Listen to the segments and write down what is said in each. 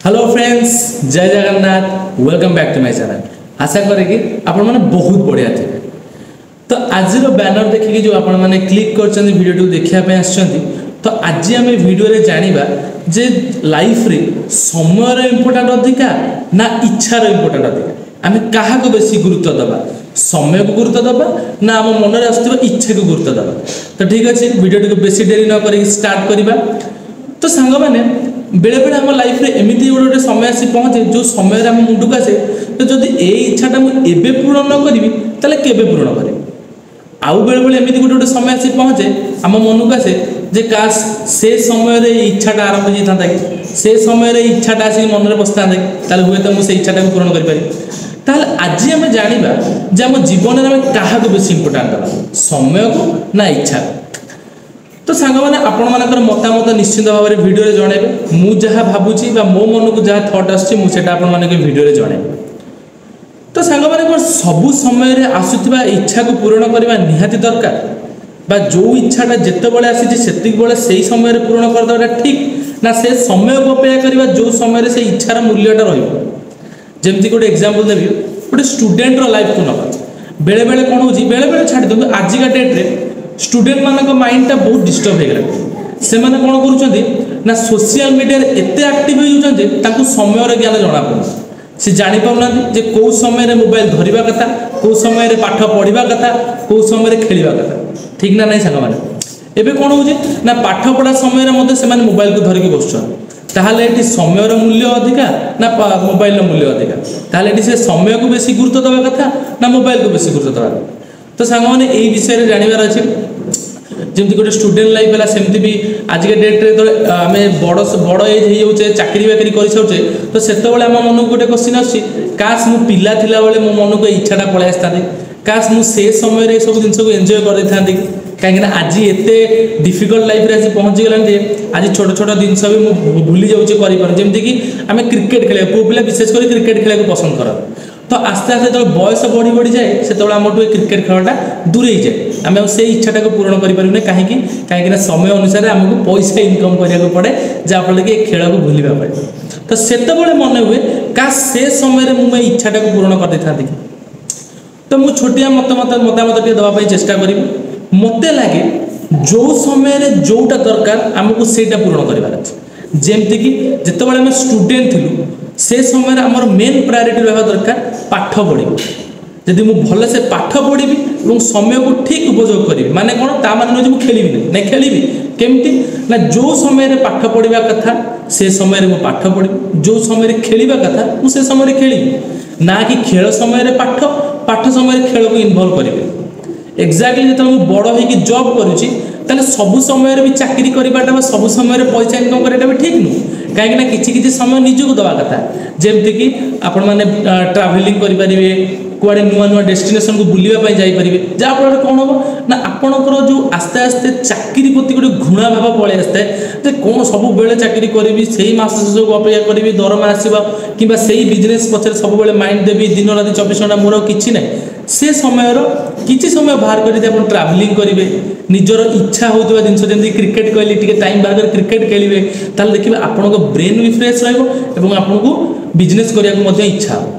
Hello friends, जय Jagannath. Welcome back to my channel. आशा करे कि आपण माने बहुत बढ़िया थे। तो आज बैनर देखिए जो आपण माने क्लिक कर वीडियो देखा आसछंती, तो आज आम वीडियो रे जानिबा जे लाइफ रे समय इम्पोर्टेंट अधिका ना इच्छार इम्पोर्टेंट अधिका। आम क्या बेसी गुरुत्व दबा, समय को गुरुत्व दबा ना आम मन में आसुवा इच्छा को गुरुत्व दबा। तो ठीक अच्छे, वीडियो को बेसी डेरी न कर स्टार्ट करवा। तो सांग मैंने बेले बेले आम लाइफ रे एमती गोटे गोटे समय आसी पहुँचे जो समय आम मुंडक आसे, तो जदि ये इच्छाटा मुझे पूरण न करी ताले केबे पूरण करी। आउ बेले बेले एमती गोटे गोटे समय आसी पहुँचे आम मनक आसे जे काश से समय इच्छाटा आरंभ हो जाता कि से समय इच्छाटा आसिक मन में बसता कि हुए तो मुझे इच्छाटा को पूरण करें। आज आम जाना जे आम जीवन में आम क्या बेस इम्पोर्टाट दबा, समय को ना इच्छा। तो सांग मैंने आपण मानकर मतामत निश्चित भाव में वीडियो रे जणेबे। मु जहाँ भावुची बा मो मन को जहाँ थॉट आछी मु सेटा आपण माने के वीडियो रे जणेबे। तो सांग माने सबु समय रे आसुथिबा इच्छा को पूर्ण करबा निहाती दरकार, बा जो इच्छाटा जेते बेले आसी सेतिक बेले सेही समय रे पूर्ण कर देबा ठीक ना से समय को अपेक्षा करबा जो समय रे से इच्छार मूल्यटा रहइबो। जेमति गोटे एग्जांपल देबी, गोटे स्टूडेंट रो लाइफ को नबा बेले बेले कोन होजी, बेले बेले छाडी दो। आज का डेट रे स्टूडेंट मानक माइंडटा बहुत डिस्टर्ब हो गला। से माने कोन करूछंती ना सोशल मीडिया रे एते एक्टिव हो जाउछन जे ताकू समय रे ज्ञान जणा पड़े। से जानि पाउना जे को समय रे मोबाइल धरिबा कथा, को समय रे पाठ पढ़िबा कथा, को समय रे खेलिबा कथा। ठीक ना नहीं सांग माने एबे कोन होउछे ना पाठ पढ़ा समय रे मते से माने मोबाइल को धरिके बसछन। ताहले एटी समय रो मूल्य अधिका ना मोबाइल रो मूल्य अधिका? ताहले एटी से समय को बेसी गुरुत्व देबा कथा ना मोबाइल को बेसी गुरुत्व देबा? तो सांग माने एई विषय रे जानिबार अछि। जमती गोटे स्टूडेंट लाइफ है सेमती भी आज के डेट रे तो आम बड़ एज हो चाकरी बाकरी कर सारे, तो से आम मन को गोटे क्वेश्चन आसी काश मु पिला थिला बेले मो मन को इच्छाटा पलि आसता, काश मु से समय सब जिन को एंजॉय कर था। कहीं आज एत डिफिकल्ट लाइफ रे पहुँची गलानी जे आज छोट छोट जिनस भी मुझे भूली जाऊँ जमती कि आम क्रिकेट खेल पुओ पिला विशेष कर क्रिकेट खेल पसंद कर। तो आस्ते आस्ते जो बयस बढ़ी बढ़ी जाए से आमठू क्रिकेट खेलटा दूरे जाए, आम से इच्छाटा को पूरण करें कहीं समय अनुसार आमको पैसा इनकम करने पड़े जहाँफल कि खेल को भूलवा पड़े। तो से मन हुए का से समय मुझे इच्छाटा को पूरण कर देता। तो मुझे छोटिया मतामत देवाई चेष्टा करी। मत लगे जो समय जोटा दरकार आमको सेटा पूरण करार अच्छे। जमती कि जितेबाला आम स्टूडेंट थिलु से समय आमर मेन प्रायोरिटी रहा दरकार पाठ पढ़ी। जदि मुझे भल से पाठ पढ़ी और समय को ठीक उपयोग करी माने कौन ता माने नुह खेली नहीं खेली केमती ना जो समय पाठ पढ़ा कथा से समय मु पाठ पढ़ी, जो समय खेलिबा कथा मुझे समय खेली ना कि खेल समय पाठ पाठ समय खेल को इनवल्व करेंगे। एक्जाक्टली जो मुझे बड़ हो जॉब करुँची सबु समय भी चाकरी करवाटा सबु समय पैसा इनकम कराटा भी ठीक नुह। कहीं किसी समय निजक दवा कथा जमती कि आपण मैंने ट्रावेलिंग करेंगे, कुआड़े नुआ नुआ डेस्टिनेशन को बुलापी जापरेंगे, जहाँफल कौन हम ना आपणकर जो आस्ते आस्ते चाकरी प्रति गोटे घृणा भाव पलि आसता है कौन सब बेले चाकरी करी से मास शेष को अपेक्षा करी दरमा आसवा कि बिजनेस पचर सब माइंड देवी दिन राति 24 घंटा मोर किसी ना से समय किसी समय बाहर कर ट्रावेलिंग करेंगे, निजर इच्छा होता जिन जमी क्रिकेट कहली टे टाइम बाहर कर क्रिकेट खेलेंगे देखिए आपण ब्रेन भी फ्रेश रहा को बिजनेस करने इच्छा हो।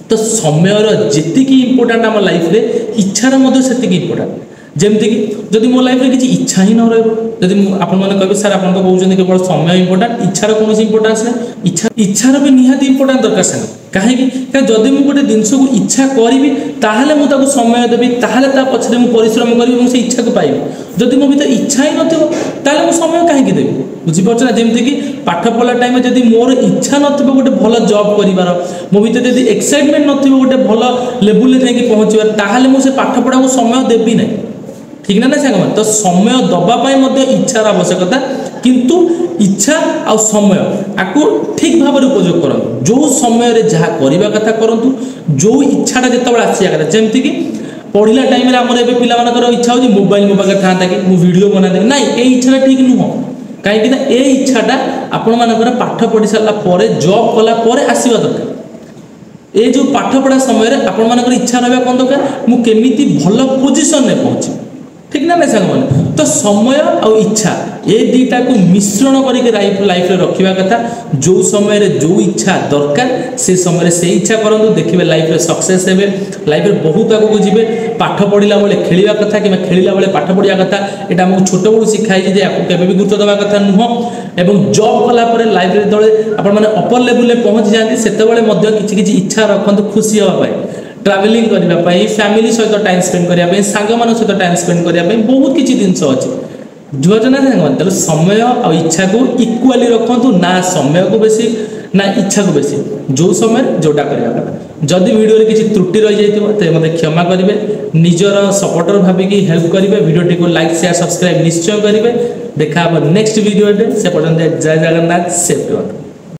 तो समय जी इम्पोर्टाट आम लाइफ रे इच्छार से इम्पोर्टाट। जमती कि जदि मो लाइफ रे किसी इच्छा ही न रही आपण मैंने कहे सर आप कहते केवल समय इम्पोर्टाट इच्छार कौन इम्पोर्टान्स ना इच्छार भी निहाती इम्पोर्टाट दरकार सागर कहीं जदि मुझे गोटे जिनस को इच्छा करी ताहले मुझे समय देवी ताहले पछरे मुझे परिश्रम करी से इच्छा को पाइबी। जदि मो भीतर इच्छा ही नथिबो ताहले मु समय कहीं देवी बुझीपार ना। जमती कि पाठ पढ़ा टाइम जदि मोर इच्छा नथिबो गोटे भल जॉब करिवार मो भीतर जदि एक्साइटमेंट नथिबो गोटे भल लेवल रे जाके पहुँचबार ताहले मु से पाठ पढ़ा को समय देवी ना। ठीक ना ना सांग तो समय दबापाई इच्छार आवश्यकता, किंतु इच्छा आ समय आपको ठीक भाव में उपयोग करूँ। जो समय जहाँ करवा कथा करूँ, जो इच्छाटा जिते आसा कथा जमती कि पढ़ला टाइम आमर ए पे इच्छा हो मोबाइल मो पाखे था कि वीडियो बना ना ये इच्छा ठीक नुह। कहीं ये इच्छाटा आपण मानकर पाठ पढ़ी सारापर जॉब कलापर आसवा दरकार। ये जो पाठ पढ़ा समय आपण मानकर इच्छा रहा कौन दरकार मुझे भल पोजिशन में पहुँची। ठीक ना नहीं साथी। तो समय और इच्छा ए दुईटा को मिश्रण करके लाइफ रे रखिबा कथा। जो समय रे जो इच्छा दरकार से समय से इच्छा करंतु देखिबे लाइफ रे सक्सेस हेबे, लाइफ रे बहुत आगु को जिवे। पाठ पढ़िला बेले खेलिबा कथा कि खेलिला बेले पाठ पढ़िया कथा एटा हमहु छोट बडू सिखाई जे आपको केबे भी गुरुत्व देबा कथा नुह। एवं जॉब कला परे लाइफ रे तळे आपण माने अपर लेवल ले पहुंच जांती सेते बेले मध्य किछि किछि इच्छा रखंतु खुशी होबा पाए, ट्रैवलिंग करबा पाए, फैमिली सहित टाइम स्पेंड करबा पाए, सांग मान सहित टाइम स्पेंड करबा पाए बहुत किछि जिंस अछि बुझना सांग। तले समय और इच्छा को इक्वाली रखंतु ना समय को बेसी ना इच्छा को बेसी, जो समय जोटा करबा कथा। जदि वीडियो रे किछि त्रुटि रहि जाइतिबो ते मते क्षमा करिवे, निजर सपोर्टर भाबी कि हेल्प करिवे, वीडियो को लाइक शेयर सब्सक्राइब निश्चय करिवे। देखा अब नेक्स्ट वीडियो से पर्यंत जय जगन्नाथ सेफ।